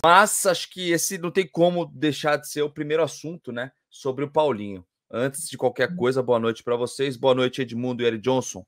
Mas acho que esse não tem como deixar de ser o primeiro assunto, né? Sobre o Paulinho. Antes de qualquer coisa, boa noite para vocês. Boa noite, Edmundo e Eric Johnson.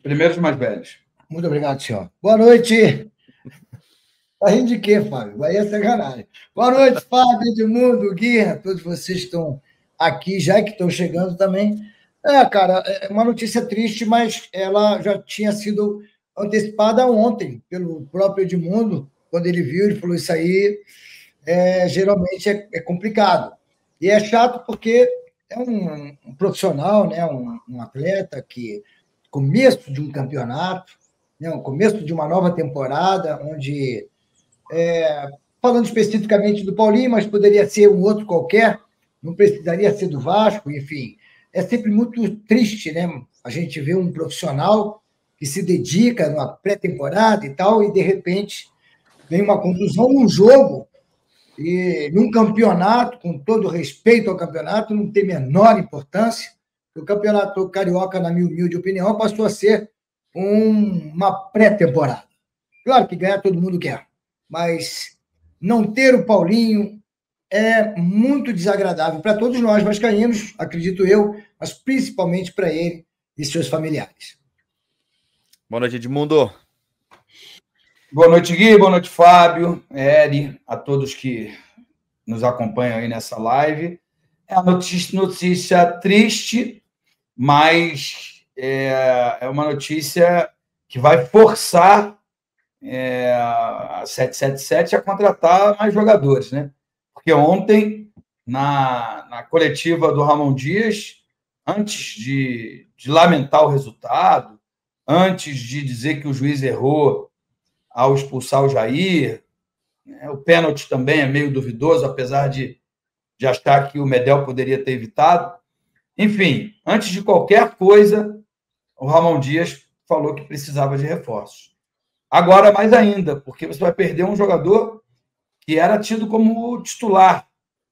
Primeiros mais velhos. Muito obrigado, senhor. Boa noite. Tá rindo de quê, Fábio? Aí é sacanagem. Boa noite, Fábio, Edmundo, Guia, todos vocês que estão aqui já, que estão chegando também. Cara, é uma notícia triste, mas ela já tinha sido antecipada ontem pelo próprio Edmundo. Quando ele viu, ele falou: isso aí geralmente é complicado. E é chato porque é um profissional, né? Um atleta que, começo de um campeonato, né? O começo de uma nova temporada, onde, falando especificamente do Paulinho, mas poderia ser um outro qualquer, não precisaria ser do Vasco, enfim. É sempre muito triste, né? A gente vê um profissional que se dedica numa pré-temporada e tal, e de repente vem uma conclusão num jogo, e num campeonato, com todo respeito ao campeonato, não tem menor importância. O campeonato carioca, na minha humilde opinião, passou a ser uma pré-temporada. Claro que ganhar todo mundo quer, mas não ter o Paulinho é muito desagradável para todos nós vascaínos, acredito eu, mas principalmente para ele e seus familiares. Boa noite, Edmundo. Boa noite, Gui. Boa noite, Fábio, Eri, a todos que nos acompanham aí nessa live. É uma notícia triste, mas é uma notícia que vai forçar a 777 a contratar mais jogadores, né? Porque ontem, na coletiva do Ramon Dias, antes de lamentar o resultado, antes de dizer que o juiz errou ao expulsar o Jair, o pênalti também é meio duvidoso, apesar de achar que o Medel poderia ter evitado. Enfim, antes de qualquer coisa, o Ramon Dias falou que precisava de reforços. Agora, mais ainda, porque você vai perder um jogador que era tido como titular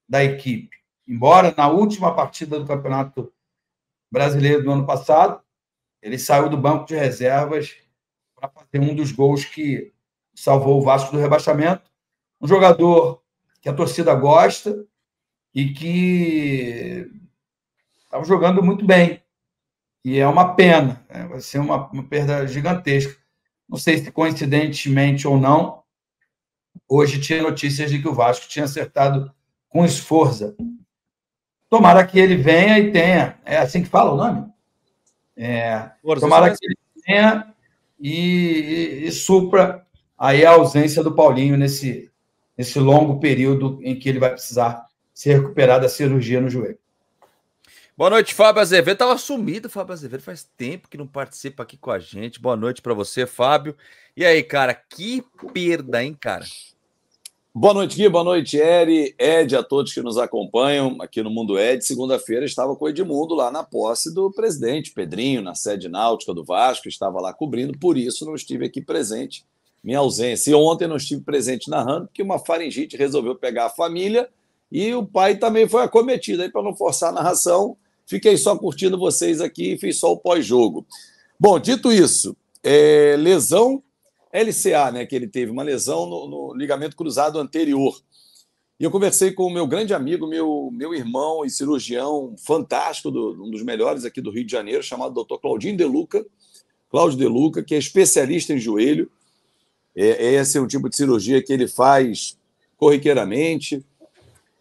da equipe. Embora na última partida do Campeonato Brasileiro do ano passado, ele saiu do banco de reservas para fazer um dos gols que salvou o Vasco do rebaixamento. Um jogador que a torcida gosta e que estava jogando muito bem. E é uma pena, vai ser uma perda gigantesca. Não sei se coincidentemente ou não, hoje tinha notícias de que o Vasco tinha acertado com esforço. Tomara que ele venha e tenha. É assim que fala o nome? Tomara que ele venha e supra aí a ausência do Paulinho nesse longo período em que ele vai precisar se recuperar da cirurgia no joelho. Boa noite, Fábio Azevedo. Estava sumido, Fábio Azevedo. Faz tempo que não participa aqui com a gente. Boa noite para você, Fábio. E aí, cara, que perda, hein, cara? Boa noite, Gui. Boa noite, Eri, Ed, a todos que nos acompanham aqui no Mundo Ed. Segunda-feira estava com o Edmundo lá na posse do presidente Pedrinho, na sede náutica do Vasco. Estava lá cobrindo, por isso não estive aqui presente. Minha ausência. E ontem não estive presente narrando, porque uma faringite resolveu pegar a família e o pai também foi acometido. Aí, para não forçar a narração, fiquei só curtindo vocês aqui e fiz só o pós-jogo. Bom, dito isso, lesão LCA, né, que ele teve uma lesão no ligamento cruzado anterior. E eu conversei com o meu grande amigo, meu irmão e cirurgião fantástico, um dos melhores aqui do Rio de Janeiro, chamado Dr. Cláudio De Luca, que é especialista em joelho. Esse é um tipo de cirurgia que ele faz corriqueiramente.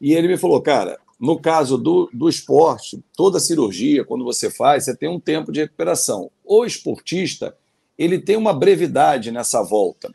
E ele me falou, cara, no caso do esporte, toda cirurgia, quando você faz, você tem um tempo de recuperação. O esportista, ele tem uma brevidade nessa volta.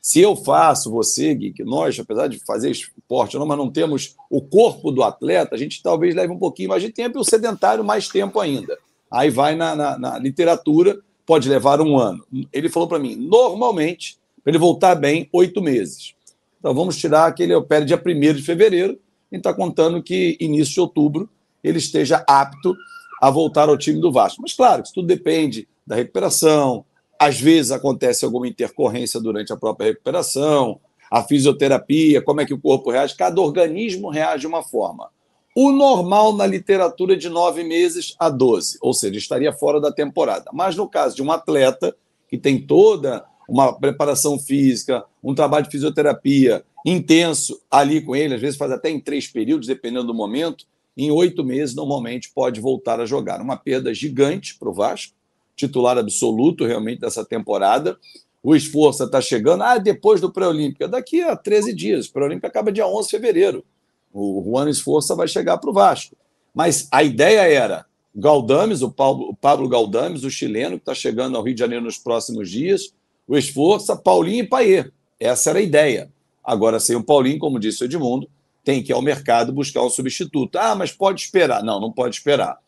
Se eu faço, você, Gui, que nós, apesar de fazer esporte, mas não temos o corpo do atleta, a gente talvez leve um pouquinho mais de tempo e o sedentário mais tempo ainda. Aí vai na literatura, pode levar 1 ano. Ele falou para mim, normalmente, para ele voltar bem, 8 meses. Então vamos tirar que ele opere dia 1º de fevereiro, e está contando que início de outubro ele esteja apto a voltar ao time do Vasco. Mas claro, isso tudo depende da recuperação. Às vezes acontece alguma intercorrência durante a própria recuperação, a fisioterapia, como é que o corpo reage. Cada organismo reage de uma forma. O normal na literatura é de 9 meses a 12, ou seja, estaria fora da temporada. Mas no caso de um atleta que tem toda uma preparação física, um trabalho de fisioterapia intenso ali com ele, às vezes faz até em 3 períodos, dependendo do momento, em 8 meses, normalmente, pode voltar a jogar. Uma perda gigante para o Vasco, titular absoluto realmente dessa temporada. O Esforça está chegando, depois do Pré-Olímpica, daqui a 13 dias. O Pré-Olímpica acaba dia 11 de fevereiro. O Juan Esforça vai chegar para o Vasco. Mas a ideia era Galdames, o Pablo Galdames, o chileno, que está chegando ao Rio de Janeiro nos próximos dias, o Esforça, Paulinho e Payet. Essa era a ideia. Agora, sem o Paulinho, como disse o Edmundo, tem que ir ao mercado buscar um substituto. Mas pode esperar. Não, não pode esperar.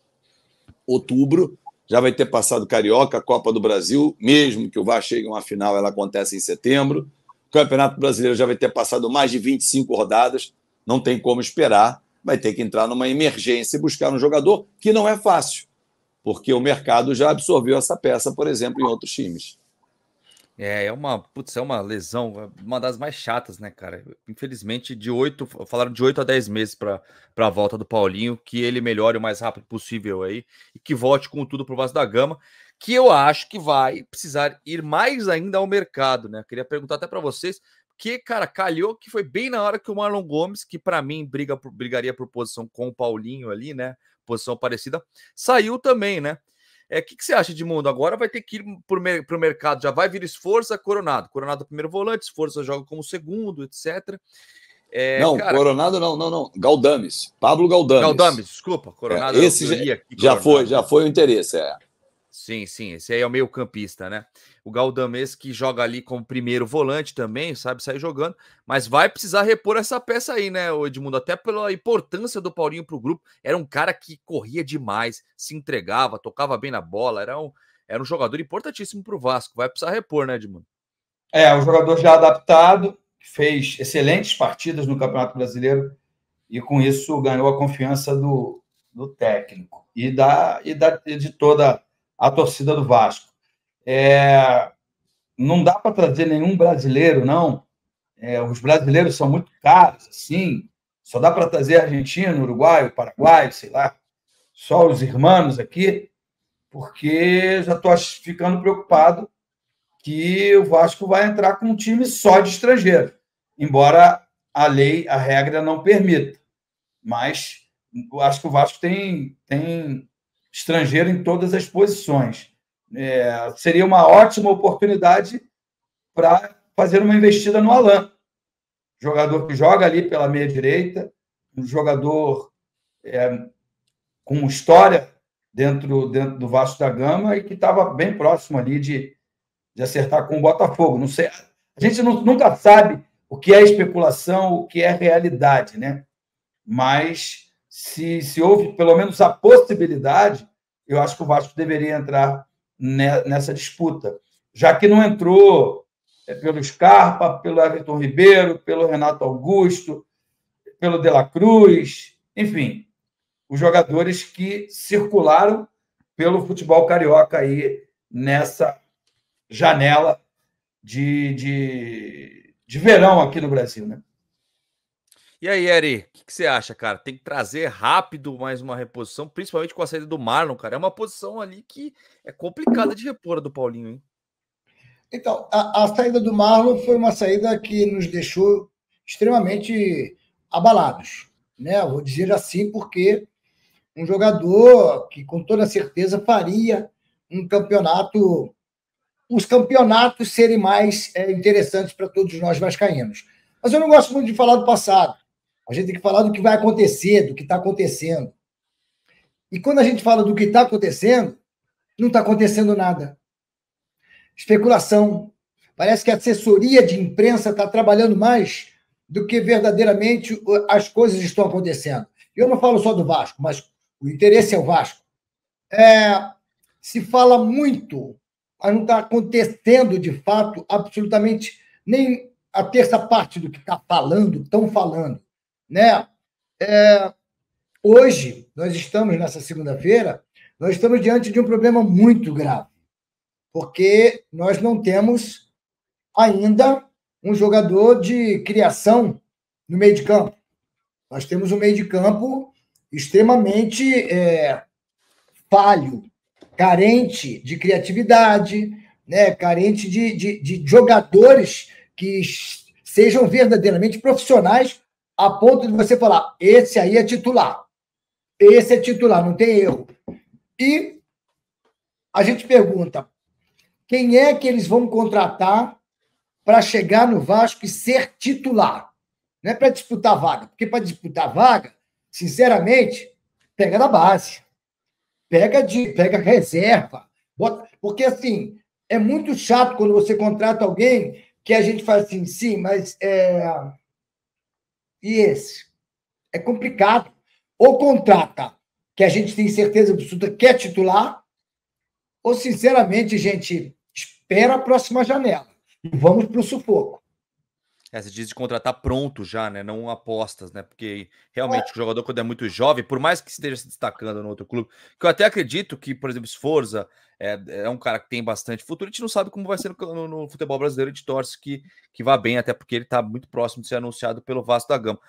Outubro já vai ter passado Carioca, a Copa do Brasil, mesmo que o Vasco chegue a uma final, ela acontece em setembro. O Campeonato Brasileiro já vai ter passado mais de 25 rodadas, não tem como esperar, vai ter que entrar numa emergência e buscar um jogador que não é fácil, porque o mercado já absorveu essa peça, por exemplo, em outros times. É uma lesão, uma das mais chatas, né, cara? Infelizmente, falaram de 8 a 10 meses para a volta do Paulinho, que ele melhore o mais rápido possível aí e que volte com tudo pro Vasco da Gama, que eu acho que vai precisar ir mais ainda ao mercado, né? Queria perguntar até para vocês, porque, cara, calhou que foi bem na hora que o Marlon Gomes, que para mim brigaria por posição com o Paulinho ali, né? Posição parecida, saiu também, né? O que você acha, Edmundo? Agora vai ter que ir para o mercado, já vai vir Esforça, Coronado. Coronado é o primeiro volante, Esforça joga como segundo, etc. Não, cara... Coronado não. Galdames, Pablo Galdames. Galdames, desculpa, Coronado. Esse já foi o interesse, Sim, esse aí é o meio campista, né? O Galdames que joga ali como primeiro volante também, sabe sair jogando, mas vai precisar repor essa peça aí, né, Edmundo? Até pela importância do Paulinho para o grupo. Era um cara que corria demais, se entregava, tocava bem na bola, era um jogador importantíssimo para o Vasco. Vai precisar repor, né, Edmundo? Um jogador já adaptado, fez excelentes partidas no Campeonato Brasileiro e com isso ganhou a confiança do técnico e de toda a torcida do Vasco. Não dá para trazer nenhum brasileiro, não. Os brasileiros são muito caros, assim. Só dá para trazer argentino, uruguaio, paraguaio, sei lá. Só os irmãos aqui, porque já estou ficando preocupado que o Vasco vai entrar com um time só de estrangeiro, embora a regra não permita. Mas eu acho que o Vasco tem estrangeiro em todas as posições. Seria uma ótima oportunidade para fazer uma investida no Alan, jogador que joga ali pela meia-direita, um jogador com história dentro do Vasco da Gama e que estava bem próximo ali de acertar com o Botafogo. Não sei, a gente nunca sabe o que é especulação, o que é realidade, né? Mas se houve pelo menos a possibilidade, eu acho que o Vasco deveria entrar nessa disputa, já que não entrou pelo Scarpa, pelo Everton Ribeiro, pelo Renato Augusto, pelo De La Cruz, enfim, os jogadores que circularam pelo futebol carioca aí nessa janela de verão aqui no Brasil, né? E aí, Eri, o que você acha, cara? Tem que trazer rápido mais uma reposição, principalmente com a saída do Marlon, cara. É uma posição ali que é complicada de repor do Paulinho, hein? Então, a saída do Marlon foi uma saída que nos deixou extremamente abalados, né? Vou dizer assim, porque um jogador que com toda certeza faria um campeonato, os campeonatos serem mais interessantes para todos nós vascaínos. Mas eu não gosto muito de falar do passado. A gente tem que falar do que vai acontecer, do que está acontecendo. E quando a gente fala do que está acontecendo, não está acontecendo nada. Especulação. Parece que a assessoria de imprensa está trabalhando mais do que verdadeiramente as coisas estão acontecendo. Eu não falo só do Vasco, mas o interesse é o Vasco. Se fala muito, mas não está acontecendo, de fato, absolutamente nem a terça parte do que estão falando. Né? Hoje, nós estamos, nessa segunda-feira, nós estamos diante de um problema muito grave, porque nós não temos ainda um jogador de criação no meio de campo. Nós temos um meio de campo extremamente falho, carente de criatividade, né? Carente de jogadores que sejam verdadeiramente profissionais a ponto de você falar, esse aí é titular. Esse é titular, não tem erro. E a gente pergunta, quem é que eles vão contratar para chegar no Vasco e ser titular? Não é para disputar vaga, porque para disputar vaga, sinceramente, pega da base. Pega reserva. Porque, assim, é muito chato quando você contrata alguém que a gente fala assim, sim, mas e esse? É complicado. Ou contrata que a gente tem certeza absoluta que é titular, ou, sinceramente, gente, espera a próxima janela e vamos para o sufoco. Você diz de contratar pronto já, né? Não apostas, né? Porque realmente o jogador, quando é muito jovem, por mais que esteja se destacando no outro clube, que eu até acredito que, por exemplo, Sforza é um cara que tem bastante futuro, a gente não sabe como vai ser no futebol brasileiro, a gente torce que vá bem, até porque ele está muito próximo de ser anunciado pelo Vasco da Gama.